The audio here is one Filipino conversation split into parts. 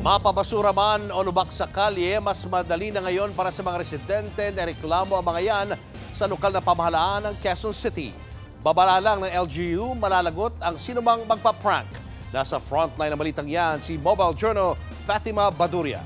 Mapabasura man o lubak sa kalye, mas madali na ngayon para sa mga residente na reklamo ang mga yan sa lokal na pamahalaan ng Quezon City. Babala lang ng LGU, malalagot ang sinumang magpa-prank. Nasa frontline ng balitang yan si Mobile Journal Fatima Baduria.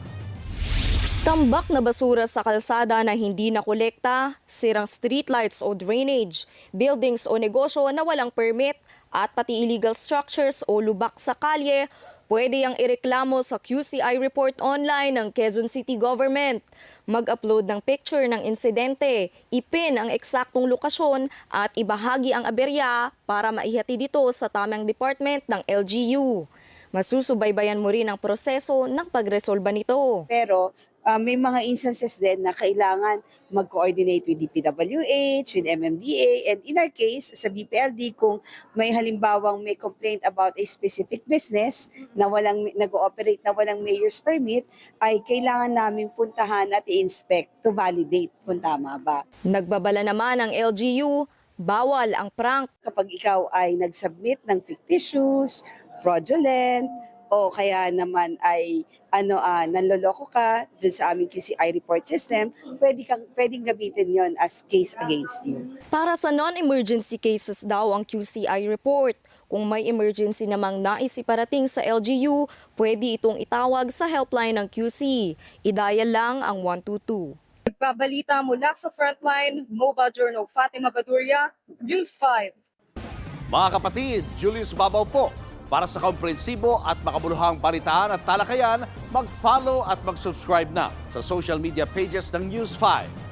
Tambak na basura sa kalsada na hindi nakolekta, sirang streetlights o drainage, buildings o negosyo na walang permit, at pati illegal structures o lubak sa kalye, pwede yang ireklamo sa QCI report online ng Quezon City Government. Mag-upload ng picture ng insidente, ipin ang eksaktong lokasyon at ibahagi ang aberya para maihati dito sa tamang department ng LGU. Masusubaybayan mo rin ang proseso ng pagresolba nito. Pero may mga instances din na kailangan mag-coordinate with DPWH, with MMDA, and in our case, sa BPLD, kung may halimbawang may complaint about a specific business na walang nag-ooperate na walang mayor's permit, ay kailangan namin puntahan at i-inspect to validate kung tama ba. Nagbabala naman ang LGU, bawal ang prank. Kapag ikaw ay nag-submit ng fictitious, fraudulent, o kaya naman ay nanloloko ka dun sa aming QCI report system, pwedeng gamitin yon as case against you. Para sa non-emergency cases daw ang QCI report. Kung may emergency namang nais iparating sa LGU, pwede itong itawag sa helpline ng QC. I-dial lang ang 122. Nagbabalita mula sa Frontline, Mobile Journal Fatima Baduria, News 5. Mga kapatid, Julius Babaw po. Para sa komprehensibo at makabuluhang balitaan at talakayan, mag-follow at mag-subscribe na sa social media pages ng News 5.